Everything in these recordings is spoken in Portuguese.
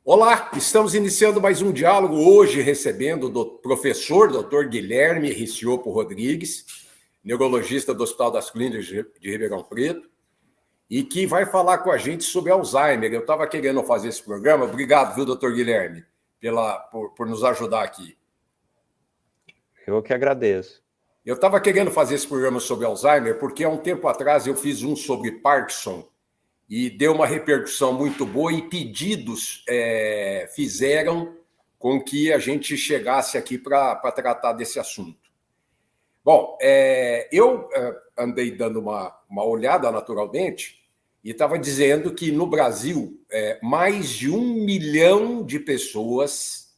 Olá, estamos iniciando mais um diálogo, hoje recebendo o professor Dr. Guilherme Riccioppo Rodrigues, neurologista do Hospital das Clínicas de Ribeirão Preto, e que vai falar com a gente sobre Alzheimer. Eu estava querendo fazer esse programa. Obrigado, viu, Dr. Guilherme, por nos ajudar aqui. Eu que agradeço. Eu estava querendo fazer esse programa sobre Alzheimer porque há um tempo atrás eu fiz um sobre Parkinson e deu uma repercussão muito boa e pedidos fizeram com que a gente chegasse aqui para tratar desse assunto. Bom, eu andei dando uma olhada naturalmente e estava dizendo que no Brasil mais de 1 milhão de pessoas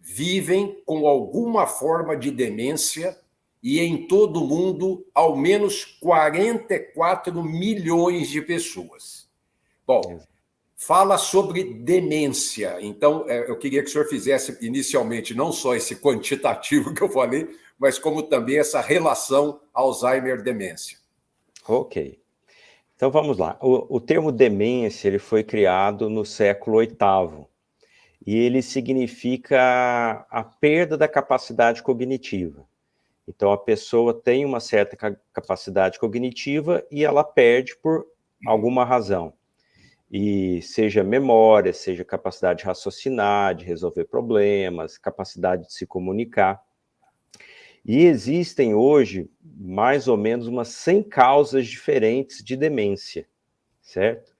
vivem com alguma forma de demência e em todo o mundo ao menos 44 milhões de pessoas. Bom, fala sobre demência. Então, eu queria que o senhor fizesse inicialmente não só esse quantitativo que eu falei, mas como também essa relação Alzheimer-demência. Ok. Então, vamos lá. O termo demência ele foi criado no século VIII e ele significa a perda da capacidade cognitiva. Então, a pessoa tem uma certa capacidade cognitiva e ela perde por alguma razão. E seja memória, seja capacidade de raciocinar, de resolver problemas, capacidade de se comunicar. E existem hoje mais ou menos umas 100 causas diferentes de demência, certo?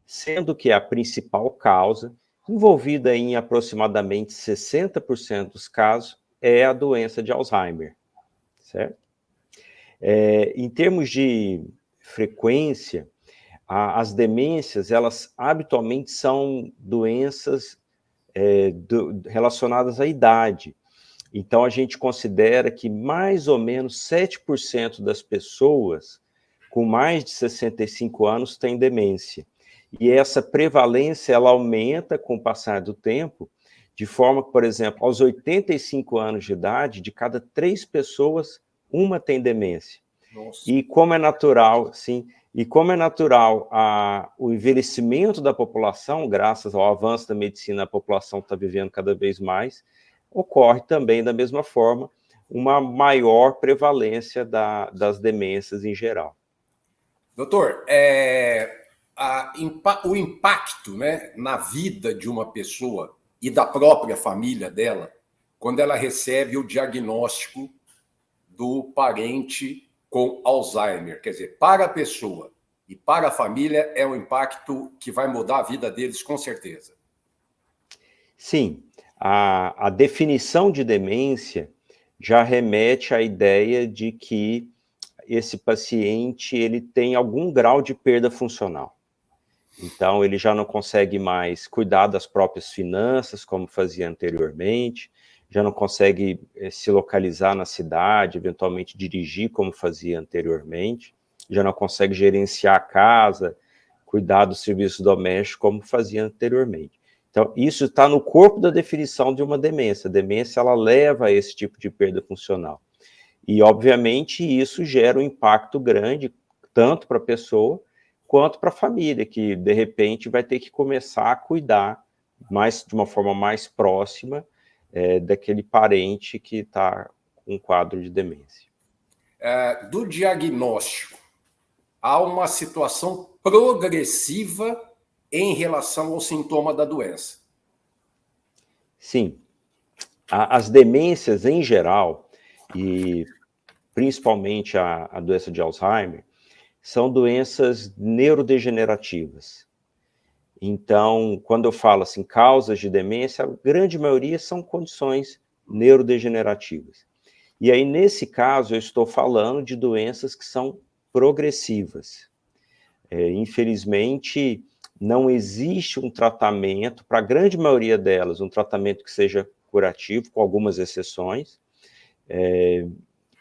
Sendo que a principal causa, envolvida em aproximadamente 60% dos casos, é a doença de Alzheimer, certo? Em termos de frequência, as demências, elas habitualmente são doenças relacionadas à idade. Então, a gente considera que mais ou menos 7% das pessoas com mais de 65 anos têm demência. E essa prevalência, ela aumenta com o passar do tempo, de forma que, por exemplo, aos 85 anos de idade, de cada 3 pessoas, uma tem demência. Nossa. E como é natural, sim, o envelhecimento da população, graças ao avanço da medicina, a população está vivendo cada vez mais, ocorre também, da mesma forma, uma maior prevalência das demências em geral. Doutor, o impacto, né, na vida de uma pessoa e da própria família dela, quando ela recebe o diagnóstico do parente com Alzheimer. Quer dizer, para a pessoa e para a família é um impacto que vai mudar a vida deles com certeza. Sim, a definição de demência já remete à ideia de que esse paciente ele tem algum grau de perda funcional. Então, ele já não consegue mais cuidar das próprias finanças, como fazia anteriormente, já não consegue se localizar na cidade, eventualmente dirigir, como fazia anteriormente, já não consegue gerenciar a casa, cuidar do serviço doméstico, como fazia anteriormente. Então, isso está no corpo da definição de uma demência. A demência, ela leva a esse tipo de perda funcional. E, obviamente, isso gera um impacto grande, tanto para a pessoa, quanto para a família, que, de repente, vai ter que começar a cuidar de uma forma mais próxima daquele parente que está com um quadro de demência. Do diagnóstico, há uma situação progressiva em relação ao sintoma da doença. Sim. As demências, em geral, e principalmente a doença de Alzheimer, são doenças neurodegenerativas. Então, quando eu falo assim, causas de demência, a grande maioria são condições neurodegenerativas. E aí, nesse caso, eu estou falando de doenças que são progressivas. Infelizmente, não existe um tratamento, para a grande maioria delas, um tratamento que seja curativo, com algumas exceções.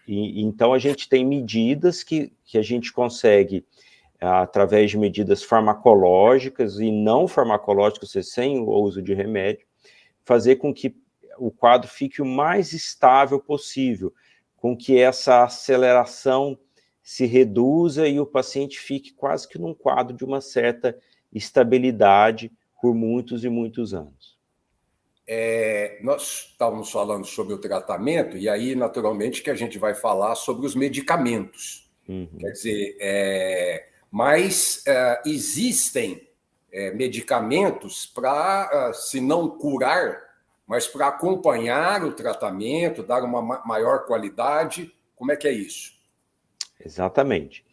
Então, a gente tem medidas que a gente consegue, através de medidas farmacológicas e não farmacológicas, sem o uso de remédio, fazer com que o quadro fique o mais estável possível, com que essa aceleração se reduza e o paciente fique quase que num quadro de uma certa estabilidade por muitos e muitos anos. Nós estávamos falando sobre o tratamento, e aí, naturalmente, que a gente vai falar sobre os medicamentos. Quer dizer, mas existem medicamentos para, se não curar, mas para acompanhar o tratamento, dar uma maior qualidade. Como é que é isso? Exatamente.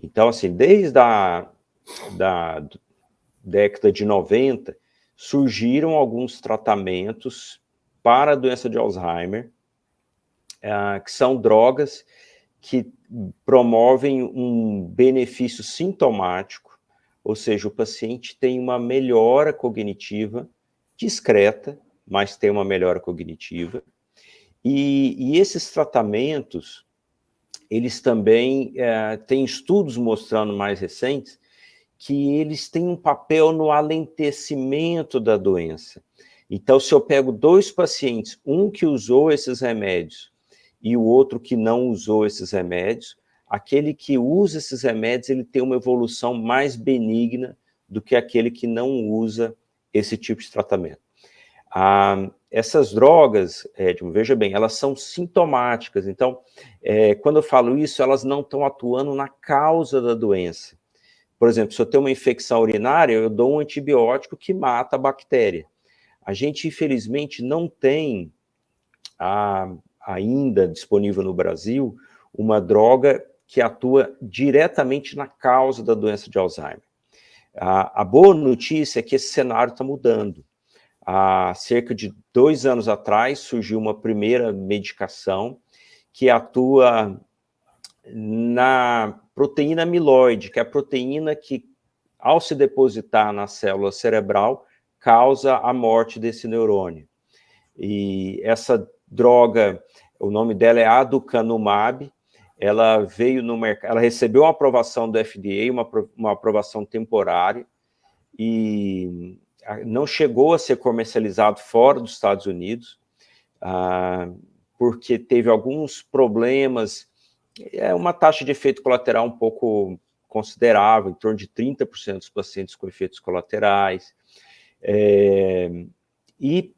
Então, assim, desde a década de 90, surgiram alguns tratamentos para a doença de Alzheimer, que são drogas que promovem um benefício sintomático, ou seja, o paciente tem uma melhora cognitiva discreta, mas tem uma melhora cognitiva. E esses tratamentos, eles também têm estudos mostrando mais recentes que eles têm um papel no alentecimento da doença. Então, se eu pego 2 pacientes, um que usou esses remédios e o outro que não usou esses remédios, aquele que usa esses remédios, ele tem uma evolução mais benigna do que aquele que não usa esse tipo de tratamento. Essas drogas, veja bem, elas são sintomáticas. Então, quando eu falo isso, elas não estão atuando na causa da doença. Por exemplo, se eu tenho uma infecção urinária, eu dou um antibiótico que mata a bactéria. A gente, infelizmente, não tem ainda disponível no Brasil uma droga que atua diretamente na causa da doença de Alzheimer. A boa notícia é que esse cenário está mudando. Há cerca de 2 anos atrás, surgiu uma primeira medicação que atua na proteína amiloide, que é a proteína que, ao se depositar na célula cerebral, causa a morte desse neurônio. E essa droga, o nome dela é aducanumab, ela veio no mercado, ela recebeu uma aprovação do FDA, uma aprovação temporária, e não chegou a ser comercializado fora dos Estados Unidos, porque teve alguns problemas, uma taxa de efeito colateral um pouco considerável, em torno de 30% dos pacientes com efeitos colaterais. E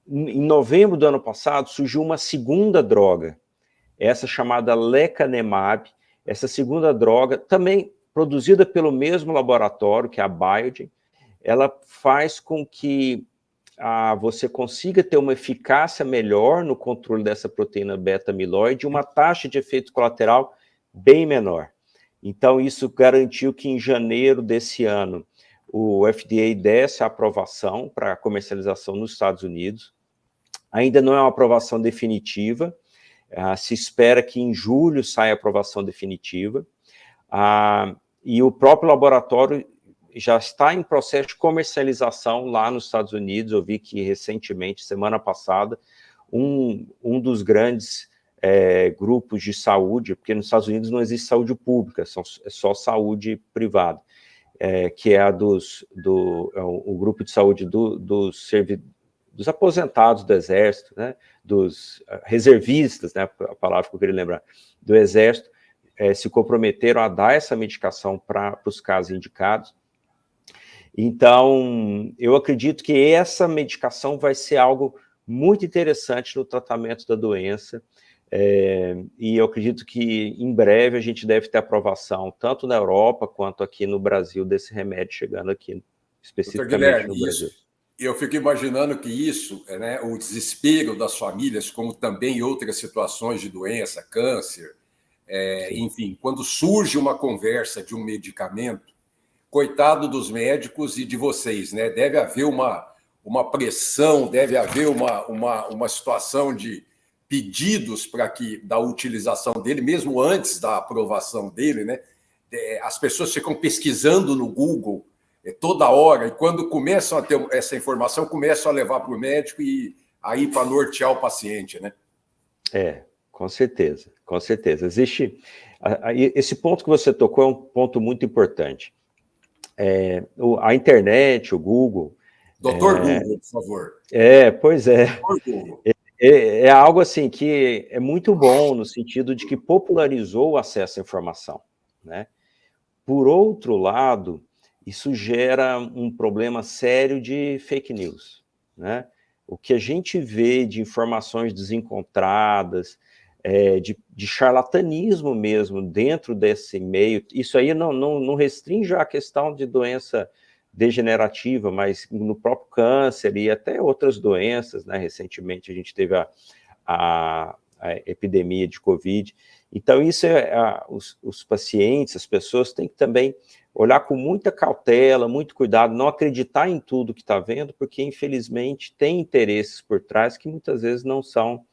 em novembro do ano passado surgiu uma segunda droga, essa chamada lecanemab. Essa segunda droga, também produzida pelo mesmo laboratório, que é a Biogen, ela faz com que você consiga ter uma eficácia melhor no controle dessa proteína beta-amiloide e uma taxa de efeito colateral bem menor. Então, isso garantiu que em janeiro desse ano o FDA desse a aprovação para a comercialização nos Estados Unidos. Ainda não é uma aprovação definitiva, se espera que em julho saia a aprovação definitiva, e o próprio laboratório já está em processo de comercialização lá nos Estados Unidos. Eu vi que recentemente, semana passada, um dos grandes grupos de saúde, porque nos Estados Unidos não existe saúde pública, é só saúde privada, que é o grupo de saúde dos aposentados do Exército, né, dos reservistas, né, a palavra que eu queria lembrar, do Exército, se comprometeram a dar essa medicação para os casos indicados. Então, eu acredito que essa medicação vai ser algo muito interessante no tratamento da doença, e eu acredito que em breve a gente deve ter aprovação, tanto na Europa quanto aqui no Brasil, desse remédio chegando aqui, especificamente no Brasil. Eu fico imaginando que isso, né, o desespero das famílias, como também outras situações de doença, câncer, enfim, quando surge uma conversa de um medicamento, coitado dos médicos e de vocês, né? Deve haver uma pressão, deve haver uma situação de pedidos para que da utilização dele, mesmo antes da aprovação dele, né? As pessoas ficam pesquisando no Google toda hora, e quando começam a ter essa informação, começam a levar para o médico e aí para nortear o paciente, né? Com certeza, com certeza. Existe esse ponto que você tocou é um ponto muito importante. A internet, o Google... Doutor Google, por favor. Pois é. É algo assim que é muito bom no sentido de que popularizou o acesso à informação, né? Por outro lado, isso gera um problema sério de fake news, né? O que a gente vê de informações desencontradas, de charlatanismo mesmo dentro desse meio, isso aí não restringe a questão de doença degenerativa, mas no próprio câncer e até outras doenças, né? Recentemente a gente teve a epidemia de Covid. Então, isso os pacientes, as pessoas têm que também olhar com muita cautela, muito cuidado, não acreditar em tudo que está vendo, porque, infelizmente, tem interesses por trás que muitas vezes não são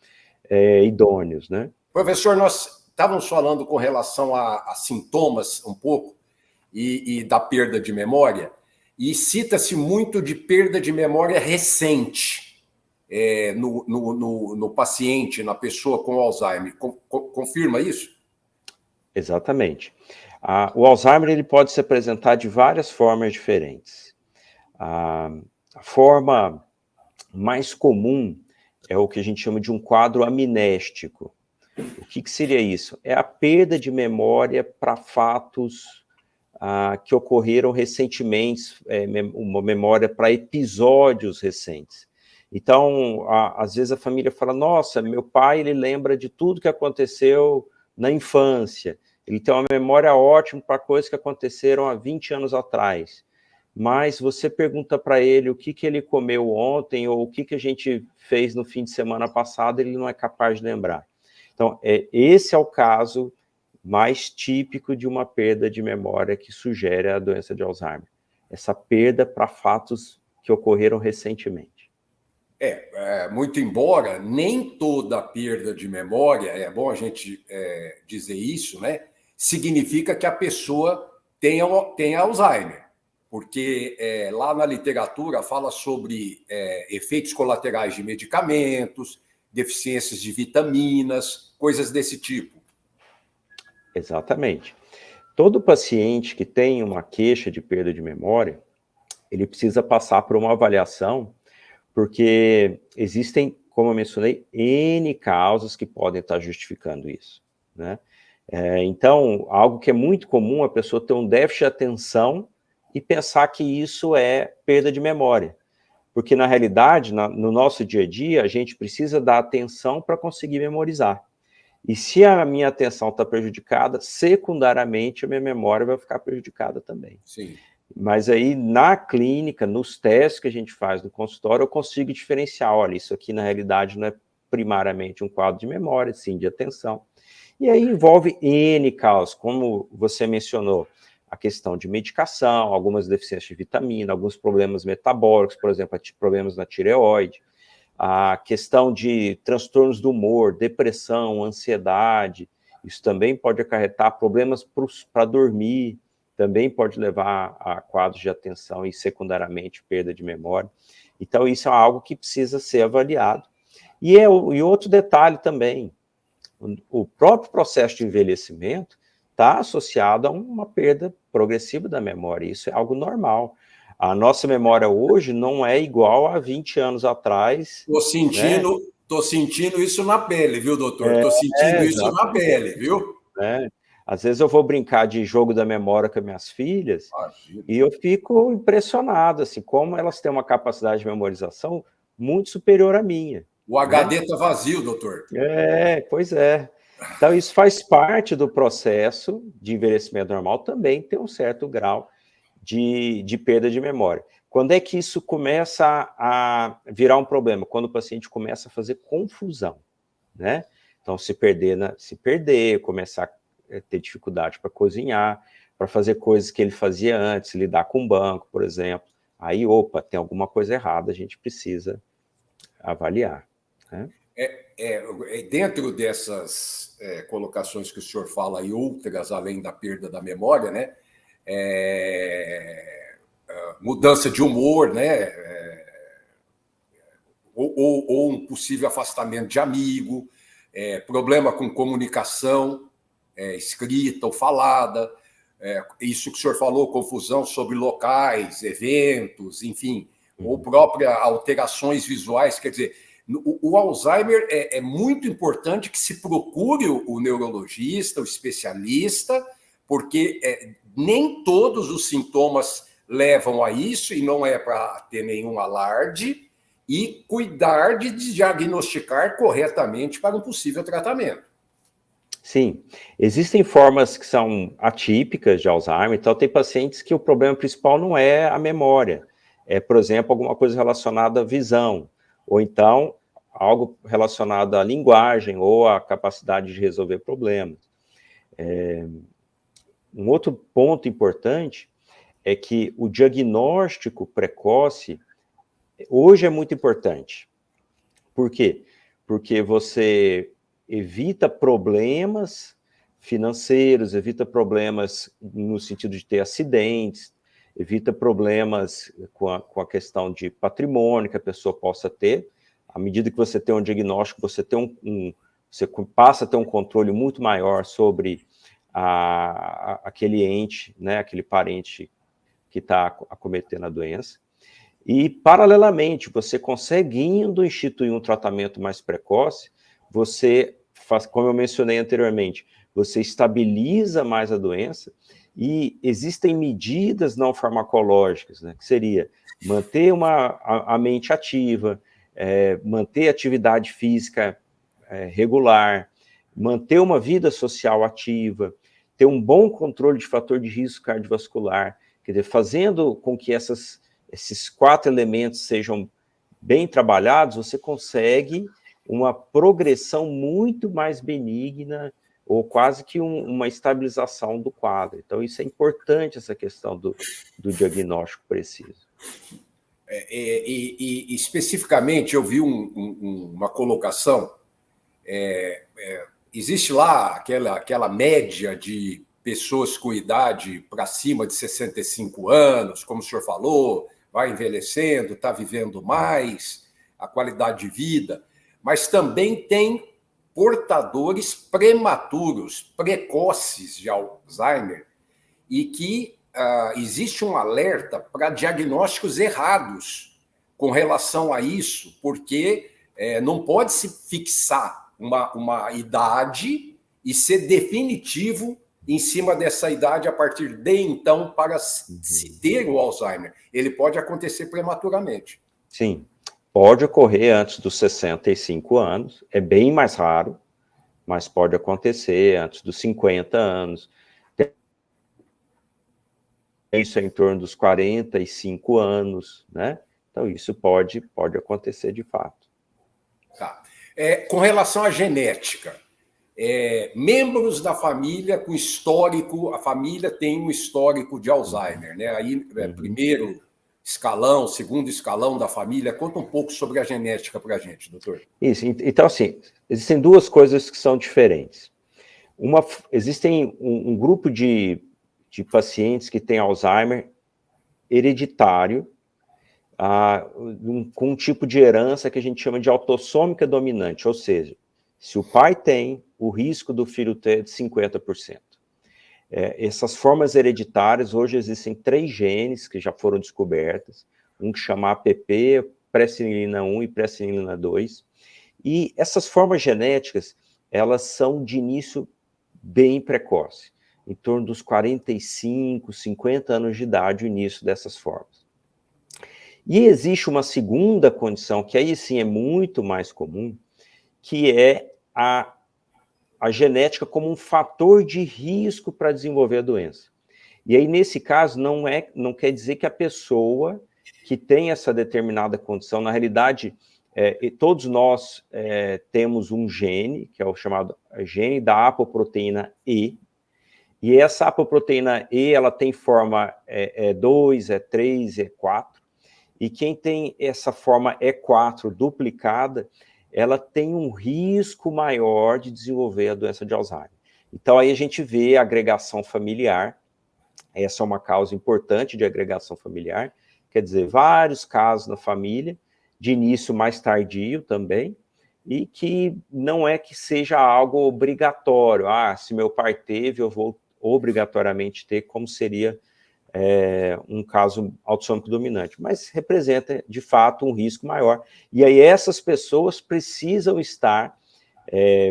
idôneos, né? Professor, nós estávamos falando com relação a sintomas um pouco e da perda de memória, e cita-se muito de perda de memória recente no paciente, na pessoa com Alzheimer. Confirma isso? Exatamente. O Alzheimer ele pode se apresentar de várias formas diferentes. A forma mais comum é o que a gente chama de um quadro amnéstico. O que seria isso? É a perda de memória para fatos que ocorreram recentemente, uma memória para episódios recentes. Então, às vezes a família fala, nossa, meu pai ele lembra de tudo que aconteceu na infância, ele tem uma memória ótima para coisas que aconteceram há 20 anos atrás, mas você pergunta para ele o que ele comeu ontem ou o que a gente fez no fim de semana passado, ele não é capaz de lembrar. Então, esse é o caso mais típico de uma perda de memória que sugere a doença de Alzheimer. Essa perda para fatos que ocorreram recentemente. Muito embora nem toda perda de memória, é bom a gente dizer isso, né? Significa que a pessoa tem Alzheimer. Porque lá na literatura fala sobre efeitos colaterais de medicamentos, deficiências de vitaminas, coisas desse tipo. Exatamente. Todo paciente que tem uma queixa de perda de memória, ele precisa passar por uma avaliação, porque existem, como eu mencionei, N causas que podem estar justificando isso, né? Então, algo que é muito comum, a pessoa ter um déficit de atenção e pensar que isso é perda de memória. Porque, na realidade, no nosso dia a dia, a gente precisa dar atenção para conseguir memorizar. E se a minha atenção está prejudicada, secundariamente a minha memória vai ficar prejudicada também. Sim. Mas aí, na clínica, nos testes que a gente faz no consultório, eu consigo diferenciar, olha, isso aqui na realidade não é primariamente um quadro de memória, sim de atenção. E aí envolve N causas, como você mencionou, a questão de medicação, algumas deficiências de vitamina, alguns problemas metabólicos, por exemplo, problemas na tireoide, a questão de transtornos do humor, depressão, ansiedade, isso também pode acarretar problemas para dormir, também pode levar a quadros de atenção e, secundariamente, perda de memória. Então, isso é algo que precisa ser avaliado. E outro detalhe também, o próprio processo de envelhecimento está associado a uma perda progressiva da memória, isso é algo normal. A nossa memória hoje não é igual a 20 anos atrás. Tô sentindo isso na pele, viu, doutor? Tô sentindo isso na pele, viu? Às vezes eu vou brincar de jogo da memória com minhas filhas e eu fico impressionado, assim, como elas têm uma capacidade de memorização muito superior à minha. O HD está vazio, doutor. Pois é. Então, isso faz parte do processo de envelhecimento normal, também tem um certo grau de perda de memória. Quando é que isso começa a virar um problema? Quando o paciente começa a fazer confusão, né? Então, se perder, começar a ter dificuldade para cozinhar, para fazer coisas que ele fazia antes, lidar com o banco, por exemplo. Aí, opa, tem alguma coisa errada, a gente precisa avaliar, né? Dentro dessas colocações que o senhor fala e outras, além da perda da memória, né? Mudança de humor, né? Ou um possível afastamento de amigo, problema com comunicação escrita ou falada, isso que o senhor falou, confusão sobre locais, eventos, enfim, ou próprias alterações visuais, quer dizer, O Alzheimer é muito importante que se procure o neurologista, o especialista, porque nem todos os sintomas levam a isso, e não é para ter nenhum alarde, e cuidar de diagnosticar corretamente para um possível tratamento. Sim, existem formas que são atípicas de Alzheimer, então tem pacientes que o problema principal não é a memória, por exemplo, alguma coisa relacionada à visão, ou então algo relacionado à linguagem ou à capacidade de resolver problemas. Um outro ponto importante é que o diagnóstico precoce hoje é muito importante. Por quê? Porque você evita problemas financeiros, evita problemas no sentido de ter acidentes, evita problemas com a questão de patrimônio que a pessoa possa ter. À medida que você tem um diagnóstico, você tem você passa a ter um controle muito maior sobre aquele ente, né, aquele parente que está acometendo a doença. E, paralelamente, você conseguindo instituir um tratamento mais precoce, você faz, como eu mencionei anteriormente, você estabiliza mais a doença e existem medidas não farmacológicas, né, que seria manter a mente ativa, manter atividade física regular, manter uma vida social ativa, ter um bom controle de fator de risco cardiovascular, quer dizer, fazendo com que esses 4 elementos sejam bem trabalhados, você consegue uma progressão muito mais benigna, ou quase que uma estabilização do quadro. Então, isso é importante, essa questão do diagnóstico preciso. E especificamente, eu vi uma colocação, existe lá aquela média de pessoas com idade para cima de 65 anos, como o senhor falou, vai envelhecendo, está vivendo mais, a qualidade de vida, mas também tem portadores prematuros, precoces de Alzheimer, e que existe um alerta para diagnósticos errados com relação a isso, porque não pode se fixar uma idade e ser definitivo em cima dessa idade a partir de então para se ter o Alzheimer. Ele pode acontecer prematuramente. Sim, pode ocorrer antes dos 65 anos, é bem mais raro, mas pode acontecer antes dos 50 anos. Isso é em torno dos 45 anos, né? Então, isso pode acontecer de fato. Tá. Com relação à genética, membros da família com histórico, a família tem um histórico de Alzheimer, né? Aí, primeiro escalão, segundo escalão da família. Conta um pouco sobre a genética para a gente, doutor. Isso, então, assim, existem duas coisas que são diferentes. Existem um grupo de pacientes que têm Alzheimer hereditário, com um tipo de herança que a gente chama de autossômica dominante, ou seja, se o pai tem, o risco do filho ter é de 50%. Essas formas hereditárias, hoje existem 3 genes que já foram descobertas, um que chama APP, pressinilina 1 e pressinilina 2, e essas formas genéticas, elas são de início bem precoce, em torno dos 45, 50 anos de idade, o início dessas formas. E existe uma segunda condição, que aí sim é muito mais comum, que é a genética como um fator de risco para desenvolver a doença. E aí, nesse caso, não quer dizer que a pessoa que tem essa determinada condição, na realidade, todos nós temos um gene, que é o chamado gene da apoproteína E, e essa apoproteína E, ela tem forma E2, E3, E4, e quem tem essa forma E4 duplicada, ela tem um risco maior de desenvolver a doença de Alzheimer. Então, aí a gente vê a agregação familiar, essa é uma causa importante de agregação familiar, quer dizer, vários casos na família, de início mais tardio também, e que não é que seja algo obrigatório, se meu pai teve, eu vou obrigatoriamente ter, como seria um caso autossômico dominante, mas representa, de fato, um risco maior. E aí essas pessoas precisam estar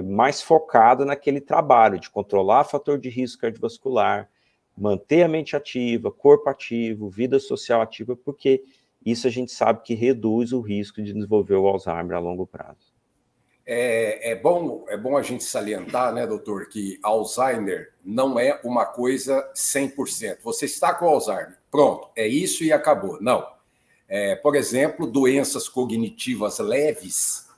mais focadas naquele trabalho de controlar fator de risco cardiovascular, manter a mente ativa, corpo ativo, vida social ativa, porque isso a gente sabe que reduz o risco de desenvolver o Alzheimer a longo prazo. É bom a gente salientar, né, doutor, que Alzheimer não é uma coisa 100%. Você está com Alzheimer, pronto, é isso e acabou. Não. Por exemplo, doenças cognitivas leves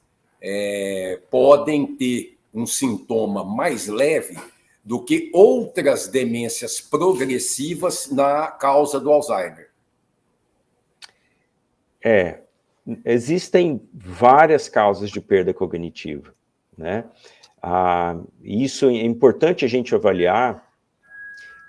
podem ter um sintoma mais leve do que outras demências progressivas na causa do Alzheimer. Existem várias causas de perda cognitiva, né? Isso é importante a gente avaliar,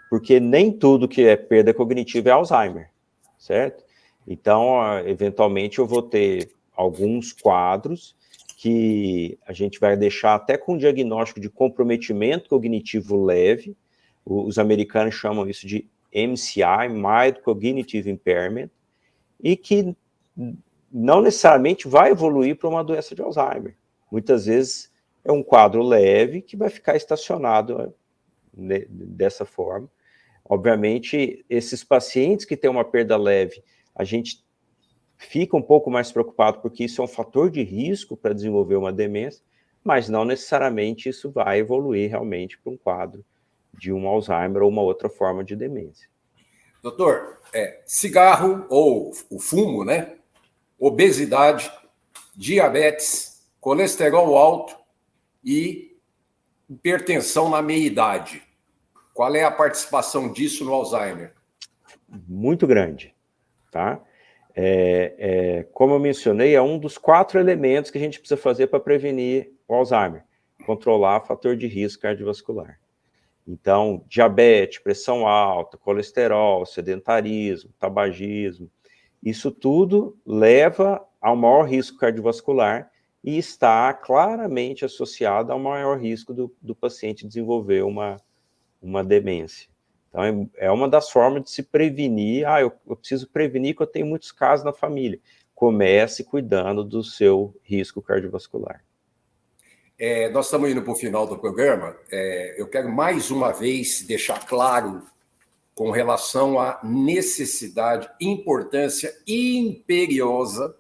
porque nem tudo que é perda cognitiva é Alzheimer, certo? Então, eventualmente, eu vou ter alguns quadros que a gente vai deixar até com diagnóstico de comprometimento cognitivo leve. Os americanos chamam isso de MCI, Mild Cognitive Impairment, e que não necessariamente vai evoluir para uma doença de Alzheimer. Muitas vezes é um quadro leve que vai ficar estacionado dessa forma. Obviamente, esses pacientes que têm uma perda leve, a gente fica um pouco mais preocupado porque isso é um fator de risco para desenvolver uma demência, mas não necessariamente isso vai evoluir realmente para um quadro de um Alzheimer ou uma outra forma de demência. Doutor, cigarro ou o fumo, né? Obesidade, diabetes, colesterol alto e hipertensão na meia-idade. Qual é a participação disso no Alzheimer? Muito grande, tá? Como eu mencionei, é um dos 4 elementos que a gente precisa fazer para prevenir o Alzheimer: controlar fator de risco cardiovascular. Então, diabetes, pressão alta, colesterol, sedentarismo, tabagismo, isso tudo leva ao maior risco cardiovascular e está claramente associado ao maior risco do paciente desenvolver uma demência. Então, é uma das formas de se prevenir. Eu preciso prevenir que eu tenho muitos casos na família. Comece cuidando do seu risco cardiovascular. Nós estamos indo para o final do programa. Eu quero mais uma vez deixar claro com relação à necessidade, importância imperiosa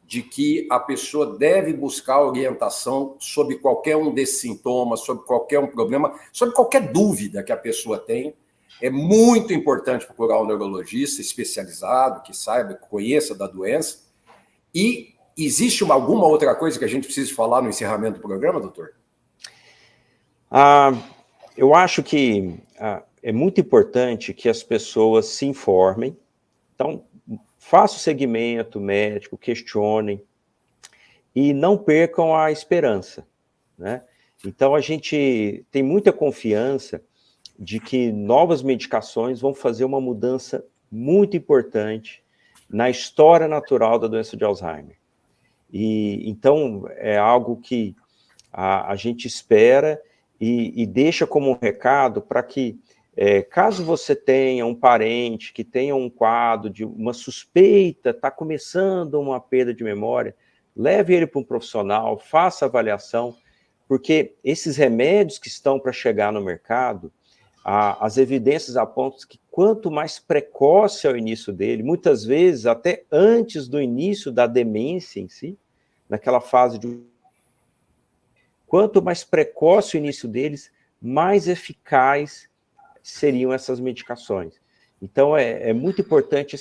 de que a pessoa deve buscar orientação sobre qualquer um desses sintomas, sobre qualquer um problema, sobre qualquer dúvida que a pessoa tem. É muito importante procurar um neurologista especializado, que saiba, que conheça da doença. E existe alguma outra coisa que a gente precisa falar no encerramento do programa, doutor? Eu acho que é muito importante que as pessoas se informem. Então, faça o segmento médico, questionem e não percam a esperança, né? Então, a gente tem muita confiança de que novas medicações vão fazer uma mudança muito importante na história natural da doença de Alzheimer. E então, é algo que a gente espera e deixa como um recado para que, caso você tenha um parente que tenha um quadro de uma suspeita, está começando uma perda de memória, leve ele para um profissional, faça avaliação, porque esses remédios que estão para chegar no mercado, as evidências apontam que quanto mais precoce é o início dele, muitas vezes até antes do início da demência em si, naquela fase de... Quanto mais precoce o início deles, mais eficaz seriam essas medicações. Então, é muito importante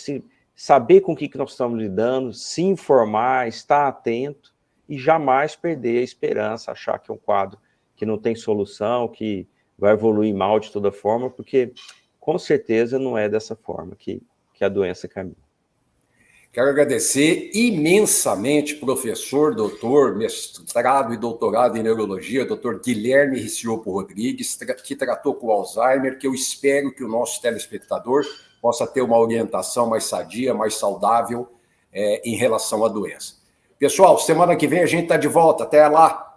saber com o que nós estamos lidando, se informar, estar atento e jamais perder a esperança, achar que é um quadro que não tem solução, que vai evoluir mal de toda forma, porque com certeza não é dessa forma que a doença caminha. Quero agradecer imensamente, professor, doutor, mestrado e doutorado em neurologia, doutor Guilherme Riccioppo Rodrigues, que tratou com Alzheimer, que eu espero que o nosso telespectador possa ter uma orientação mais sadia, mais saudável em relação à doença. Pessoal, semana que vem a gente está de volta. Até lá!